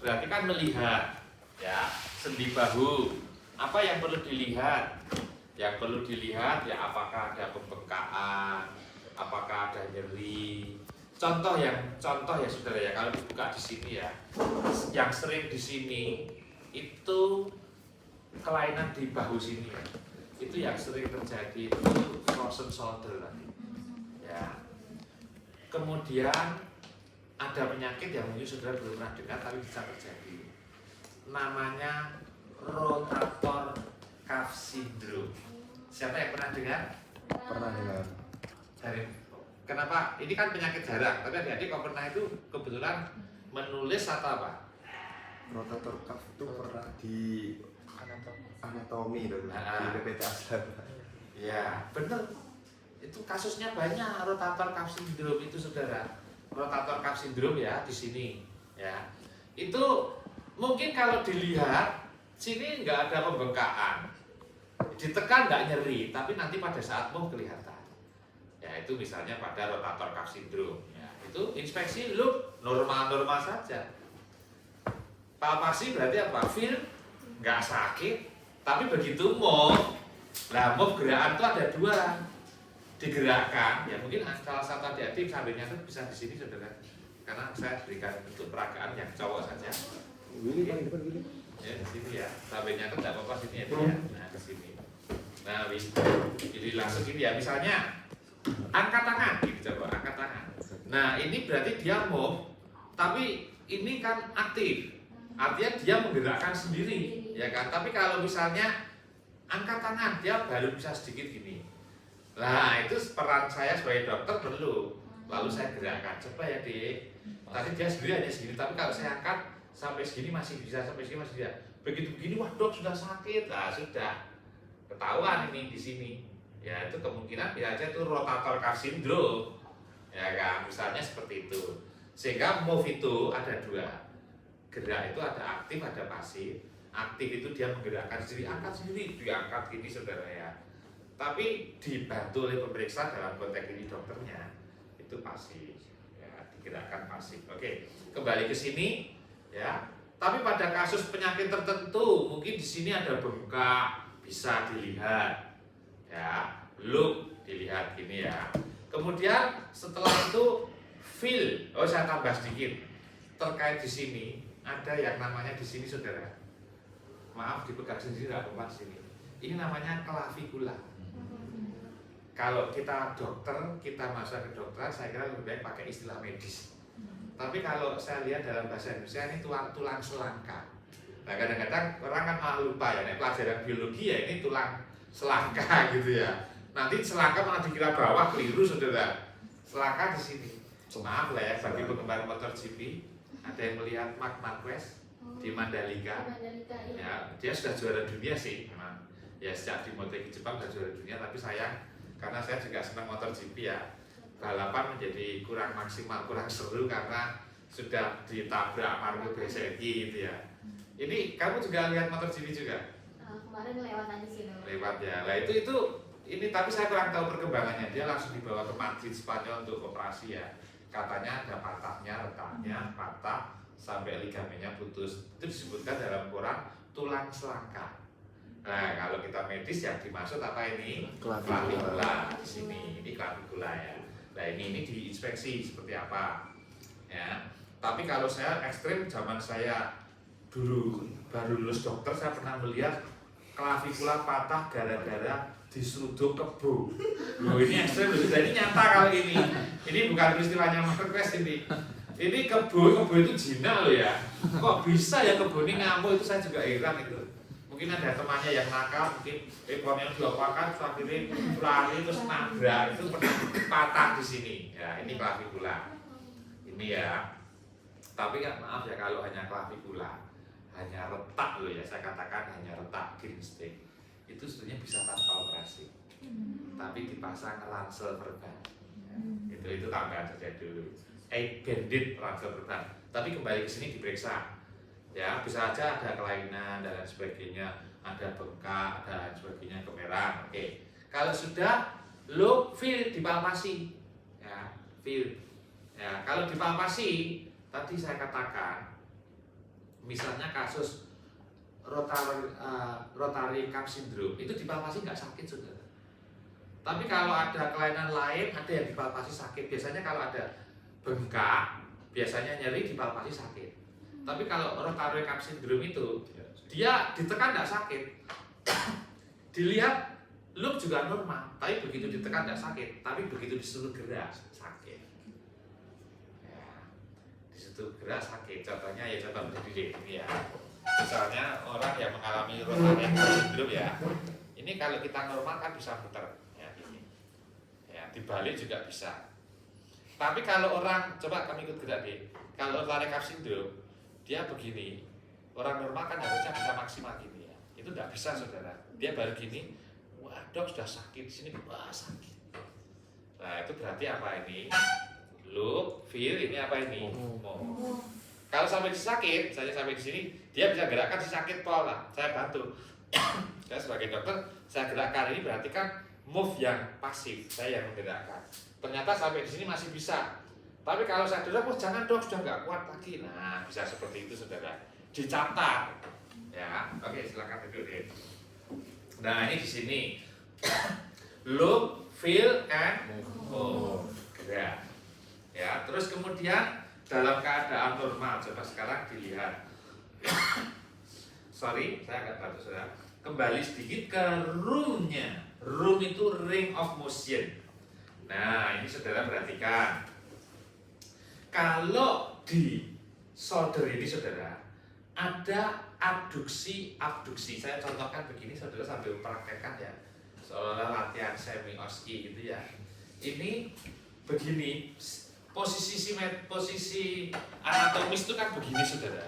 berarti kan melihat, ya, sendi bahu. Apa yang perlu dilihat? Yang perlu dilihat ya apakah ada pembengkakan, apakah ada nyeri. Contoh ya saudara ya, kalau dibuka di sini ya, yang sering di sini itu kelainan di bahu sini ya. Itu yang sering terjadi itu frozen shoulder tadi. Ya. Kemudian ada penyakit yang mungkin saudara belum pernah dengar tapi bisa terjadi. Namanya rotator cuff syndrome. Siapa yang pernah dengar? Pernah dengar. Kenapa? Ini kan penyakit jarang, tapi adik-adik kalau pernah itu kebetulan menulis atau apa? Rotator cuff itu pernah di anatomi itu, di PPT Aslan. Ya, benar. Itu kasusnya banyak rotator cuff syndrome itu saudara. Rotator cuff syndrome ya di sini, ya. Itu mungkin kalau dilihat sini nggak ada pembengkakan, ditekan nggak nyeri, tapi nanti pada saat mau kelihatan. Ya itu misalnya pada rotator cuff syndrome. Ya, itu inspeksi look normal-normal saja. Palpasi berarti apa? Feel nggak sakit, tapi begitu move, lah move gerakan itu ada dua, digerakkan. Ya mungkin salah satu adik-adik sambil nyatet bisa di sini saudara, karena saya berikan bentuk peragaan yang cowok saja. Willy paling depan Willy. Ya di sini ya, sambil nyatet nggak apa-apa sini ya, Bi, ya. Nah di sini. Nah jadi langsung gini ya, misalnya angkat tangan, gitu coba angkat tangan. Nah ini berarti dia move, tapi ini kan aktif. Artinya dia menggerakkan sendiri, ya kan? Tapi kalau misalnya angkat tangan, dia baru bisa sedikit gini. Nah, itu peran saya sebagai dokter perlu. Lalu saya gerakkan. Coba ya, Dik. Tadi dia sendiri hanya segini, tapi kalau saya angkat sampai segini masih bisa, sampai segini masih bisa. Begitu begini, wah dok sudah sakit. Nah, sudah ketahuan ini di sini. Ya, itu kemungkinan bisa aja itu rotator cuff syndrome. Ya kan? Misalnya seperti itu. Sehingga move itu ada dua. Gerak itu ada aktif, ada pasif. Aktif itu dia menggerakkan sendiri, angkat sendiri, diangkat gini saudara ya. Tapi dibantu oleh pemeriksa dalam konteks ini dokternya itu pasif, ya, digerakkan pasif. Oke, kembali ke sini ya. Tapi pada kasus penyakit tertentu, mungkin di sini ada bengkak, bisa dilihat, ya, look dilihat gini ya. Kemudian setelah itu feel, saya tambah sedikit terkait di sini. Ada yang namanya di sini saudara, maaf dipegang sendiri nggak apa-apa sini. Ini namanya klavikula. Kalau kita dokter, kita masuk ke dokter, saya kira lebih baik pakai istilah medis. Tapi kalau saya lihat dalam bahasa Indonesia ini tulang selangka. Nah kadang-kadang orang kan malah lupa ya, nek pelajaran biologi ya ini tulang selangka gitu ya. Nanti selangka malah dikira bawah, keliru saudara. Selangka di sini. Maaf lah ya bagi penggemar motor GP. Ada yang melihat Marc Marquez di Mandalika, ya dia sudah juara dunia sih memang. Ya sejak di MotoGP Jepang sudah juara dunia, tapi sayang karena saya juga senang motor GP ya, balapan menjadi kurang maksimal, kurang seru karena sudah ditabrak Marco Bezzecchi gitu ya. Ini kamu juga lihat motor GP juga? Kemarin lewat aja sih. Lewat ya. Lah itu ini tapi saya kurang tahu perkembangannya. Dia langsung dibawa ke Madrid Spanyol untuk operasi ya. Katanya ada patahnya, retaknya patah sampai ligamennya putus. Itu disebutkan dalam koran tulang selangka. Nah, kalau kita medis yang dimaksud apa ini? Klavikula di sini. Ini klavikula ya. Nah, ini diinspeksi seperti apa. Ya. Tapi kalau saya ekstrim zaman saya dulu baru lulus dokter, saya pernah melihat klavikula patah gara-gara diseruduk kebo. Loh ini ekstrim, jadi nyata kalau ini. Ini bukan peristiwanya Marquez ini. Ini kebo itu jina loh ya. Kok bisa ya kebo ini ngamuk, itu saya juga heran itu. Mungkin ada temannya yang nakal, mungkin ekornya diapakan, terus akhirnya lari terus nabrak, itu pernah patah di sini. Ya ini klavikula. Ini ya. Tapi kan maaf ya kalau hanya klavikula, hanya retak loh ya, saya katakan hanya retak green stick. Itu sebenarnya bisa tanpa operasi, tapi dipasang ransel perban. Itu tambahan saja dulu. Bandit ransel perban. Tapi kembali ke sini diperiksa. Ya bisa aja ada kelainan dan lain sebagainya, ada bengkak dan lain sebagainya, kemerah. Oke. Kalau sudah look, feel, dipalpasi. Ya, feel. Ya, kalau dipalpasi tadi saya katakan misalnya kasus rotary cuff syndrome itu dipalpasi nggak sakit saudara. Tapi kalau ada kelainan lain, ada yang dipalpasi sakit. Biasanya kalau ada bengkak, biasanya nyeri dipalpasi sakit. Tapi kalau rotary cuff syndrome itu dia ditekan nggak sakit, dilihat look juga normal, tapi begitu ditekan nggak sakit, tapi begitu disuruh gerak sakit. Ya, disuruh gerak sakit. Contohnya ya coba berdiri ini ya. Misalnya orang yang mengalami rotary cuff syndrome ya, ini kalau kita normal kan bisa muter, ya gini, ya dibalik juga bisa. Tapi kalau orang coba kami ikut gerak deh, kalau rotary cuff syndrome dia begini, orang normal kan harusnya bisa maksimal gini ya, itu nggak bisa saudara. Dia baru gini, wah dok sudah sakit di sini, wah sakit. Nah itu berarti apa ini? Look, feel, ini apa ini? Move. Kalau sampai sakit, saya sampai di sini, dia bisa gerakkan si sakit pola. Saya bantu. Saya sebagai dokter, saya gerakkan ini berarti kan move yang pasif, saya yang menggerakkan. Ternyata sampai di sini masih bisa. Tapi kalau saya dorong, jangan dok, sudah nggak kuat lagi. Nah, bisa seperti itu saudara. Dicatat, ya. Oke, silakan duduk deh. Nah, ini di sini. Look, feel, and move. Gerak. Ya, terus kemudian dalam keadaan normal, coba sekarang dilihat. Sorry, saya agak batuk saudara. Kembali sedikit ke room-nya. Room itu ring of motion. Nah, ini saudara perhatikan. Kalau di shoulder ini saudara, ada abduksi. Saya contohkan begini saudara sambil mempraktekkan ya. Seolah-olah latihan semi-oski gitu ya. Ini begini, posisi anatomis itu kan begini saudara.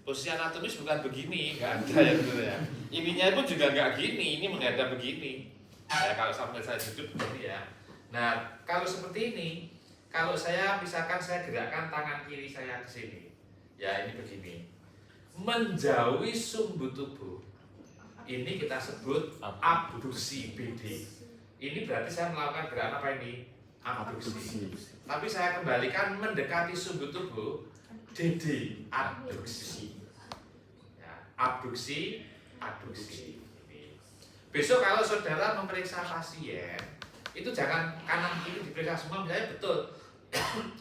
Posisi anatomis bukan begini, nggak ada ya saudara ya. Ininya pun juga nggak gini, ini menghadap begini. Ya, kalau sampai saya duduk begini ya. Nah, kalau seperti ini, kalau saya misalkan saya gerakkan tangan kiri saya ke sini, ya ini begini, menjauhi sumbu tubuh. Ini kita sebut abduksi BD. Ini berarti saya melakukan gerakan apa ini? Abduksi. Tapi saya kembalikan mendekati sumbu tubuh, DD, abduksi. Ya, abduksi. Ini. Besok kalau saudara memeriksa pasien, itu jangan kanan kiri diperiksa semua, misalnya betul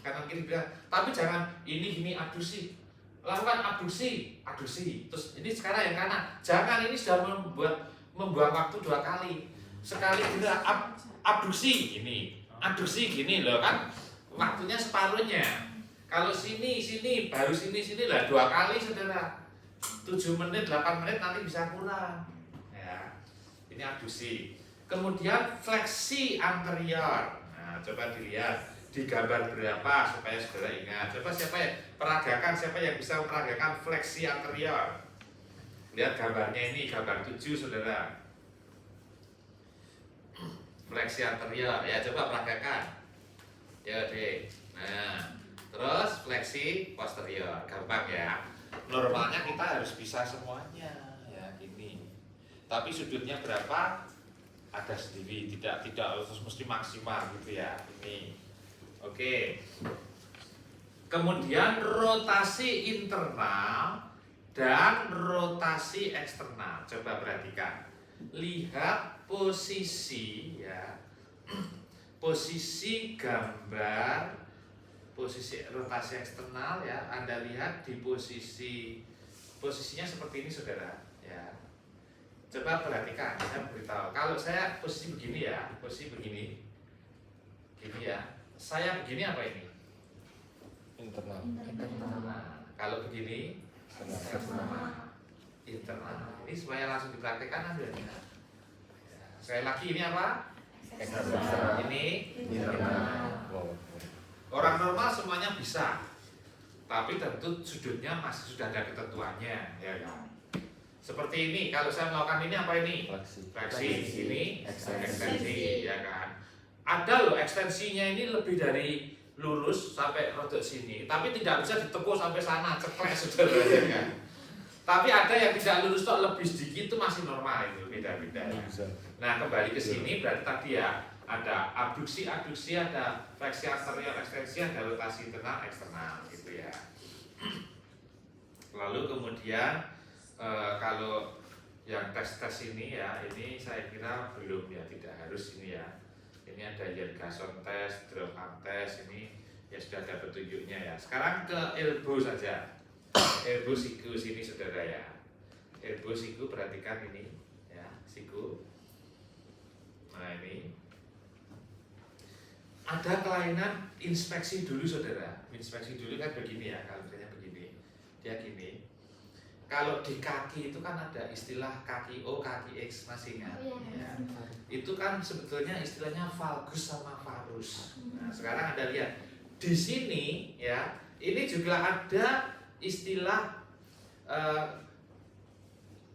kanan kiri diperiksa, tapi jangan ini abduksi. Lakukan abduksi. Terus ini sekarang yang kanan, jangan, ini sudah membuang waktu 2 kali. Sekali gerak abduksi gini loh kan, waktunya separuhnya. Kalau sini baru sini lah 2 kali saudara. 7 menit 8 menit nanti bisa kurang. Ya, ini abduksi. Kemudian fleksi anterior. Nah, coba dilihat di gambar berapa supaya saudara ingat. Coba siapa yang bisa memperagakan fleksi anterior. Lihat gambarnya ini, gambar 7 saudara. Fleksi anterior ya, coba peragakan. Ya deh. Nah, terus fleksi posterior, gampang ya. Normalnya kita harus bisa semuanya ya ini. Tapi sudutnya berapa? Ada sendiri, tidak harus mesti maksimal gitu ya. Ini. Oke. Kemudian rotasi internal dan rotasi eksternal. Coba perhatikan. Lihat posisi ya. Posisi gambar, posisi rotasi eksternal ya. Anda lihat di posisinya seperti ini saudara ya. Coba perhatikan, saya beritahu. Kalau saya posisi begini ya, posisi begini, gini ya. Saya begini apa ini? Internal. Nah, kalau begini, internal. Ini supaya langsung dipraktekkan Anda. Ya. Sekali lagi ini apa? Eksternal. Ini Internal. orang normal semuanya bisa, tapi tentu sudutnya masih sudah ada ketentuannya, ya kan? Seperti ini, kalau saya melakukan ini apa ini? Fleksi, ini ekstensi, ya kan? Ada loh ekstensinya ini lebih dari lurus sampai rodok sini, tapi tidak bisa ditekuk sampai sana, ceklek saudara, ya kan? Tapi ada yang tidak lurus kok lebih sedikit itu masih normal, itu beda-beda. Ya. Nah kembali ke sini berarti tadi ya ada abduksi, ada fleksi anterior, ekstensi, ada rotasi internal, eksternal gitu ya. Lalu kemudian kalau yang tes ini ya, ini saya kira belum ya, tidak harus ini ya. Ini ada Yergason test, Drillham test, ini ya sudah ada petunjuknya ya. Sekarang ke elbow saja. Elbow siku sini saudara ya. Elbow siku perhatikan ini ya, siku. Nah ini ada kelainan, inspeksi dulu saudara. Inspeksi dulu kan begini ya, kalau misalnya begini, dia gini. Kalau di kaki itu kan ada istilah kaki O, kaki X, masih ingat? Ya. Itu kan sebetulnya istilahnya valgus sama varus. Nah, sekarang Anda lihat di sini ya, ini juga ada istilah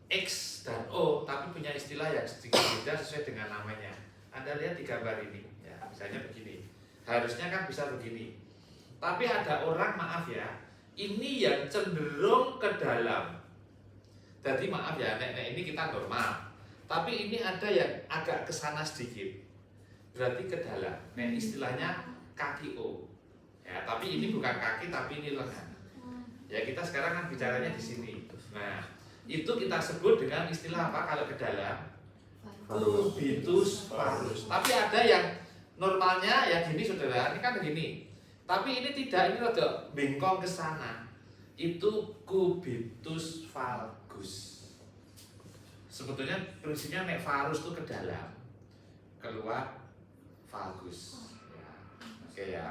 X dan O, tapi punya istilah yang sedikit beda sesuai dengan namanya. Anda lihat di gambar ini, ya, misalnya begini. Harusnya kan bisa begini. Tapi ada orang, maaf ya, ini yang cenderung ke dalam. Jadi maaf ya, nek ini kita normal. Tapi ini ada yang agak ke sana sedikit. Berarti ke dalam. Nah, istilahnya kaki O. Ya, tapi ini bukan kaki, tapi ini lengan. Ya, kita sekarang kan bicaranya di sini. Nah, itu kita sebut dengan istilah apa kalau ke dalam? Cubitus varus. Tapi ada yang normalnya ya gini saudara, ini kan begini. Tapi ini tidak, ini rada bengkong ke sana. Itu cubitus valgus. Sebetulnya prinsipnya nek varus itu ke dalam, keluar valgus. Ya. Oke ya.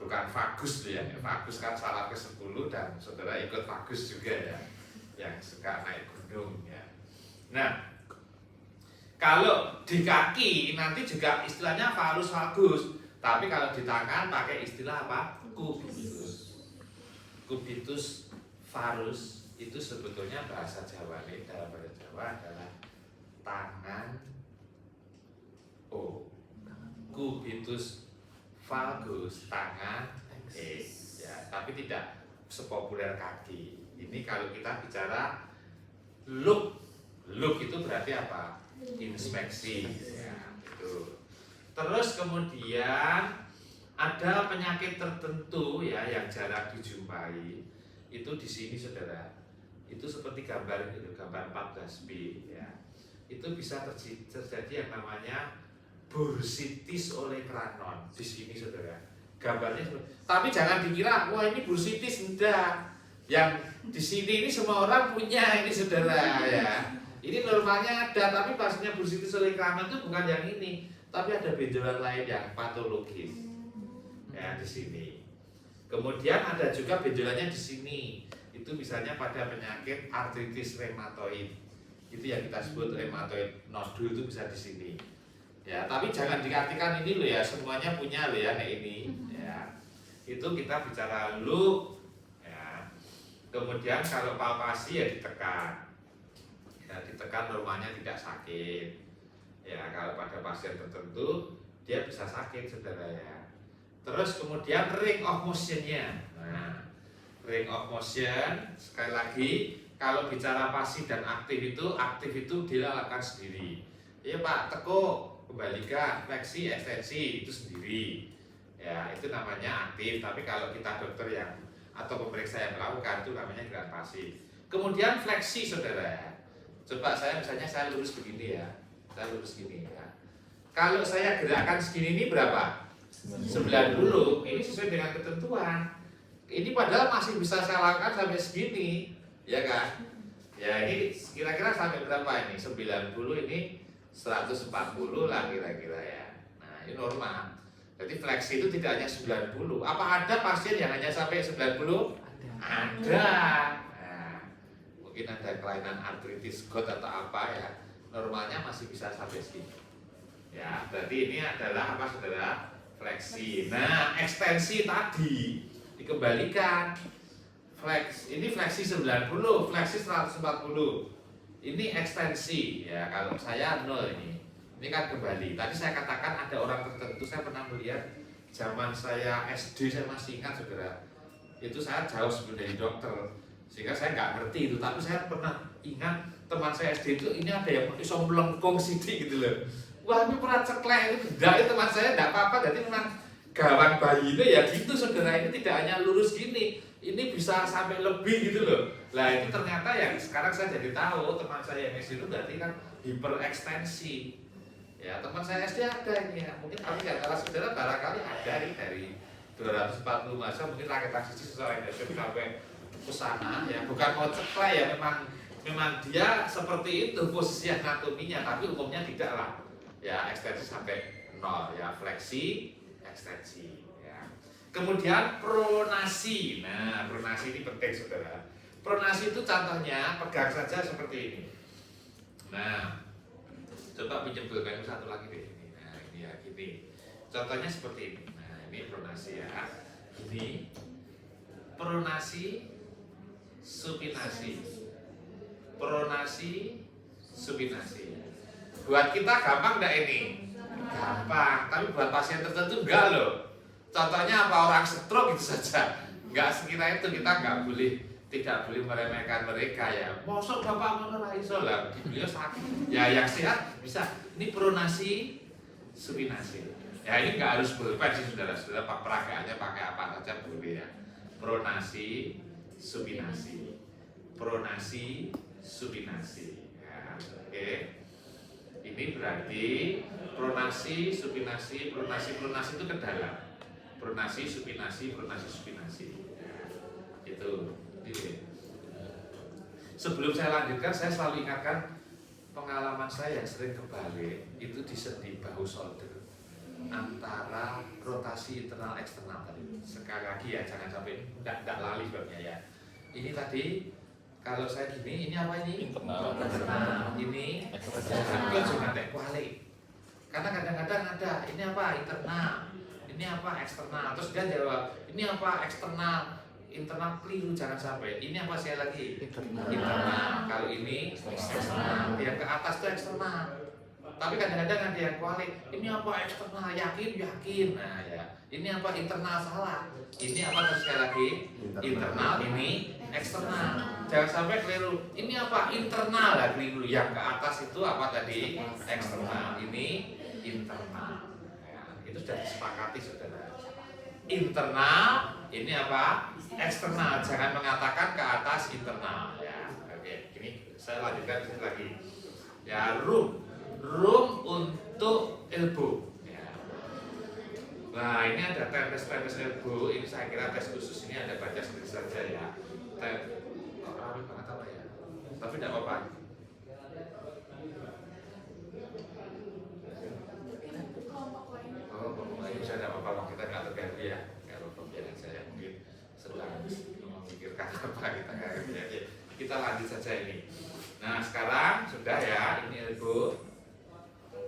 Bukan vagus tuh ya. Vagus kan salah ke-10 dan saudara ikut vagus juga ya. Yang suka naik gunung ya. Nah, kalau di kaki nanti juga istilahnya varus valgus. Tapi kalau di tangan pakai istilah apa? Cubitus. Cubitus varus itu sebetulnya bahasa Jawa ini, dalam bahasa Jawa adalah tangan O. Cubitus valgus, tangan X. Ya, tapi tidak sepopuler kaki. Ini kalau kita bicara look itu berarti apa? Inspeksi. Ya, itu. Terus kemudian ada penyakit tertentu ya yang jarang dijumpai. Itu di sini saudara. Itu seperti gambar itu, gambar 14B ya. Itu bisa terjadi yang namanya bursitis olecranon di sini saudara. Gambarnya tapi jangan dikira wah ini bursitis, enggak. Yang di sini ini semua orang punya ini saudara ya. Ini normalnya ada, tapi maksudnya bursitis olecranon itu bukan yang ini. Tapi ada benjolan lain yang patologis ya di sini. Kemudian ada juga benjolannya di sini. Itu misalnya pada penyakit artritis rheumatoid. Itu yang kita sebut rheumatoid nodul, itu bisa di sini. Ya, tapi jangan diartikan ini loh ya, semuanya punya loh ya nek ini. Ya. Itu kita bicara look. Ya. Kemudian kalau palpasi ya ditekan. Ya, ditekan normalnya tidak sakit. Ya, kalau pada pasien tertentu dia bisa sakit saudara ya. Terus kemudian ring of motion-nya. Nah, ring of motion sekali lagi kalau bicara pasif dan aktif itu dilakukan sendiri. Iya Pak, tekuk, kembalikan, fleksi, ekstensi itu sendiri. Ya, itu namanya aktif. Tapi kalau kita dokter yang atau pemeriksa yang melakukan itu namanya gerakan pasif. Kemudian fleksi saudara ya. Coba misalnya saya lurus begini ya. Saya lurus gini ya. Kalau saya gerakan segini ini berapa? 90. Ini sesuai dengan ketentuan. Ini padahal masih bisa saya lakukan sampai segini, ya kan? Ya ini kira-kira sampai berapa ini? 90 ini 140 lah kira-kira ya. Nah ini normal. Jadi fleksi itu tidak hanya 90. Apa ada pasien yang hanya sampai 90? Ada. Nah, mungkin ada kelainan artritis gout atau apa ya. Normalnya masih bisa sampai segini. Ya, berarti ini adalah apa saudara? Fleksi. Nah, ekstensi tadi dikembalikan. Ini fleksi 90, fleksi 140. Ini ekstensi ya. Kalau saya 0 ini. Ini kan kembali. Tadi saya katakan ada orang tertentu, saya pernah melihat zaman saya SD, saya masih ingat saudara. Itu saya jauh sebelum jadi dokter. Sehingga saya nggak ngerti itu, tapi saya pernah ingat teman saya SD itu ini ada yang iso melengkung sidik gitu loh. Wah ini pernah ceklek itu beda, teman saya enggak apa-apa, jadi memang gawan bayi itu ya gitu saudara, ini tidak hanya lurus gini, ini bisa sampai lebih gitu loh. Lah itu ternyata yang sekarang saya jadi tahu teman saya yang SD itu berarti kan hiperekstensi. Ya teman saya SD ada ini ya, mungkin kami di antara saudara barangkali ada nih dari 240 masa mungkin rakyat sisi sesuai sampai ke sana ya, bukan mau ceklek ya, memang dia seperti itu posisi anatominya, tapi umumnya tidak lah. Ya ekstensi sampai 0 ya, fleksi, ekstensi ya. Kemudian pronasi. Nah, pronasi ini penting saudara. Pronasi itu contohnya pegang saja seperti ini. Nah, coba menjempolkan satu lagi deh ini. Nah, ini ya gini. Contohnya seperti ini. Nah, ini pronasi ya. Ini pronasi, supinasi. Pronasi, supinasi. Buat kita gampang enggak ini? Gampang, tapi buat pasien tertentu enggak loh. Contohnya apa, orang stroke itu saja. Enggak sekira itu, kita tidak boleh meremehkan mereka ya. Mosok bapak menolak iso lah, beliau sakit. Ya yang sehat bisa. Ini pronasi, supinasi. Ya ini enggak harus pulpen sih saudara-saudara, peragaannya pakai apa saja boleh ya. Pronasi, supinasi. Pronasi, supinasi. Ya, oke. Ini berarti pronasi, supinasi, pronasi itu ke dalam. Pronasi, supinasi. Ya, itu. Sebelum saya lanjutkan, saya selalu ingatkan pengalaman saya yang sering kebalik itu di sendi bahu shoulder antara rotasi internal eksternal tadi. Sekali lagi ya, jangan sampai tidak lali sebabnya ya. Ini tadi kalau saya gini, ini apa ini? Internal. Ini Eksternal. juga nggak kuali. Karena kadang-kadang ada ini apa internal, ini apa eksternal. Terus dia jawab ini apa eksternal. Internal keliru, jangan sampai. Ini apa saya lagi? Internal. Kalau ini eksternal. Yang ke atas itu eksternal. Tapi kadang-kadang ada yang kuali. Ini apa eksternal? Yakin. Nah ya. Ini apa internal, salah. Ini apa terus sekali lagi? Internal. Ini eksternal. Jangan sampai keliru. Ini apa internal lah keliru. Yang ke atas itu apa tadi? Eksternal. Ini internal. Ya, itu sudah disepakati saudara. Internal. Ini apa? Eksternal, jangan mengatakan ke atas internal ya. Oke, ini saya lanjutkan lagi. Ya, room untuk elbow. Ya. Nah, ini ada tes elbow. Ini saya kira tes khusus ini ada baca sendiri saja ya. Rame banget apa ya? Tapi tidak apa-apa. Oh, pokoknya bisa tidak apa-apa. Kita nggak terganggu ya. Saya mungkin sedang memikirkan apa kita lanjut saja ini. Nah sekarang sudah ya, ini elbow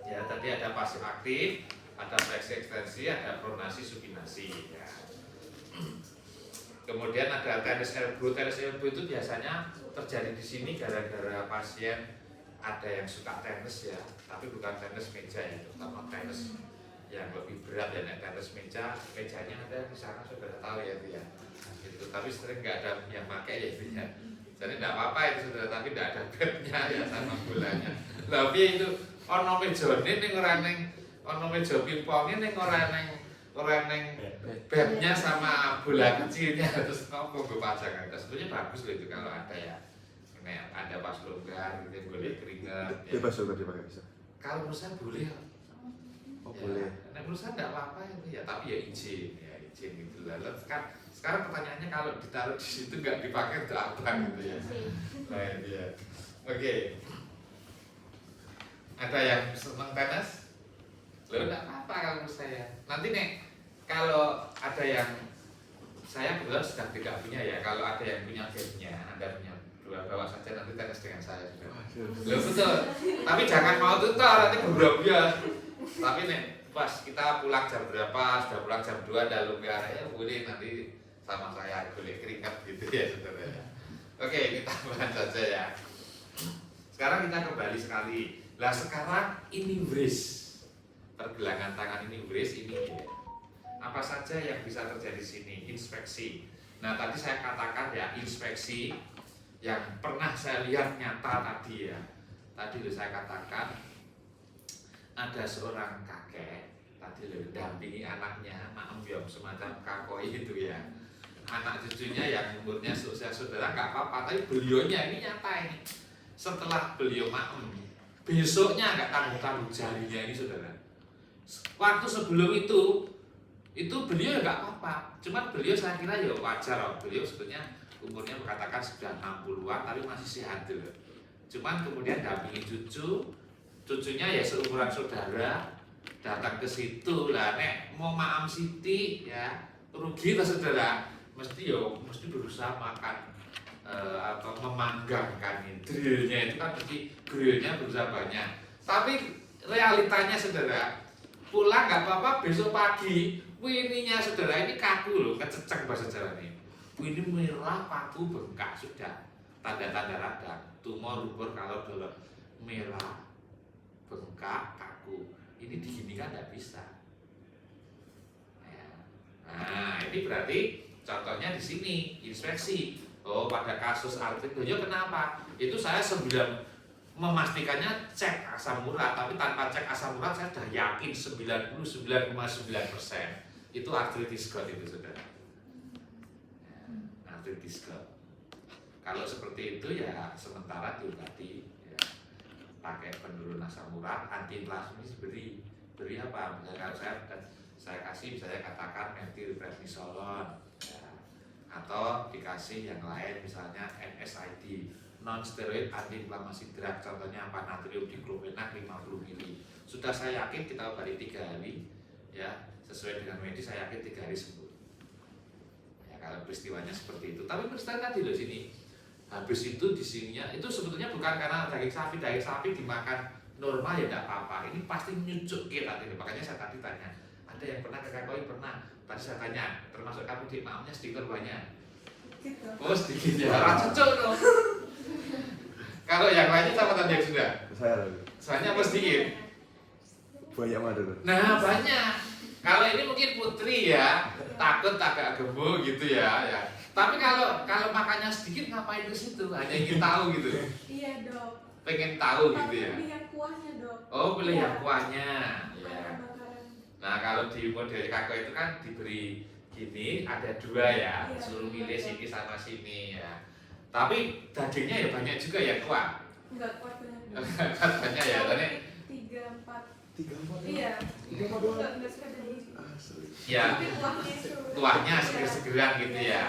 ya, tadi ada pasif aktif, ada fleksi ekstensi, ada pronasi, supinasi ya. Kemudian ada tenis elbow itu biasanya terjadi di sini gara-gara pasien ada yang suka tenis ya, tapi bukan tenis meja ya, terutama tenis yang lebih berat ya. Tenis mejanya ada di sana, sudah tahu ya itu ya. Itu tapi sering nggak ada yang pakai ya itu ya. Jadi tidak apa-apa itu sudah, tapi tidak ada bednya ya sama bolanya. Tapi itu ono mejone ning ora ning ono meja pingpongnya ning ora ning bednya sama bola kecilnya, terus nopo gue pajangan. Sebetulnya bagus loh itu kalau ada ya. Nek ada pas longgar gitu boleh keringat. Bebas juga dipakai bisa. Kalau menurut saya boleh. Oh Ya, boleh. nah menurut saya tidak apa-apa itu ya, tapi ya izin gitu lah. Sekarang pertanyaannya kalau ditaruh di situ nggak dipakai untuk apa gitu ya? Nah itu ya. Oke. Ada yang senang tenis? Loh tidak apa-apa kalau menurut saya. Nanti nih kalau ada yang saya kebetulan sedang tidak punya ya. Kalau ada yang punya bednya, Anda punya bawa saja nanti tenis dengan saya juga. Loh betul. Tapi jangan mau tutor nanti berubah. Tapi nih pas kita pulang jam berapa, sudah pulang jam 2 ada longgar ya boleh nanti sama saya, boleh keringat gitu ya saudara. Oke, kita bahas saja ya. Sekarang kita kembali sekali. Lah sekarang ini wrist, pergelangan tangan ini wrist ini ya. Apa saja yang bisa terjadi di sini? Inspeksi. Nah tadi saya katakan ya inspeksi yang pernah saya lihat nyata tadi ya. Tadi saya katakan ada seorang kakek tadi dampingi anaknya, maem semacam kakoi itu ya. anak cucunya yang umurnya seusia saudara nggak apa-apa, tapi beliaunya ini nyata ini. Setelah beliau maem, besoknya nggak tanggung-tanggung jarinya ini saudara. Waktu sebelum itu beliau nggak apa-apa, cuman beliau saya kira ya wajar, beliau sebetulnya umurnya katakan sudah 60-an tapi masih sehat dulu. Cuman kemudian dampingi cucunya ya seumuran saudara, datang ke situ lah, nek mau maam Siti ya rugi lah saudara, mesti berusaha makan atau memanggangkan grillnya itu kan mesti grillnya berusaha banyak, tapi realitanya saudara pulang nggak apa-apa, besok pagi wininya saudara ini kaku loh, kececek bahasa Jawa ini. Wini merah, kaku, bengkak sudah, tanda-tanda radang, tumor rubor kalau dalam merah, bengkak, kaku, ini diginikan nggak bisa. Ya. Nah ini berarti contohnya di sini inspeksi. Oh pada kasus artrit dojo kenapa? Itu saya sebelum memastikannya cek asam urat, tapi tanpa cek asam urat saya sudah yakin 99,9% itu artritis gout itu saudara. Artritis gout. Kalau seperti itu ya sementara diobati, ya, pakai penurun asam urat, antiinflamasi beri apa? Misalnya kalau saya kasih misalnya katakan metilprednisolon, ya, atau dikasih yang lain misalnya NSAID, non steroid antiinflamasi drug, contohnya apa, natrium diklopenat 50 ml. Sudah saya yakin kita obati 3 hari, ya sesuai dengan medis saya yakin 3 hari sembuh. Ya kalau peristiwanya seperti itu. Tapi peristiwa tadi loh sini, habis itu di sininya itu sebetulnya bukan karena daging sapi dimakan normal ya tidak apa-apa. Ini pasti nyucuk kita ini. Makanya saya tadi tanya, ada yang pernah ke kakoi? Pernah. Tadi saya tanya, termasuk kamu di maamnya sedikit banyak. Oh sedikit ya, cucuk dong. Kalau yang lainnya sama tadi yang sudah? Saya apa sedikit? Banyak mana tuh? Nah banyak. Kalau ini mungkin putri ya, takut agak gemuk gitu ya. Tapi kalau makannya sedikit ngapain ke situ? Hanya ingin tahu gitu. Iya dok. Pengen tahu gitu ya. Pilih yang kuahnya dok. Oh pilih Ya. yang kuahnya. Ya. Bakar-bakaran. Nah kalau di model kakak itu kan diberi gini, ada 2 ya, Iya, suruh milih betul. sini sama sini ya. Tapi dagingnya ya banyak juga ya kuah. Enggak kuat banget dok. Katanya ya, tadi 3-4. 3-4. Iya. 3-4 doang. Enggak suka daging. Asli. ya Tapi kuahnya seru. kuahnya seger-segeran gitu ya.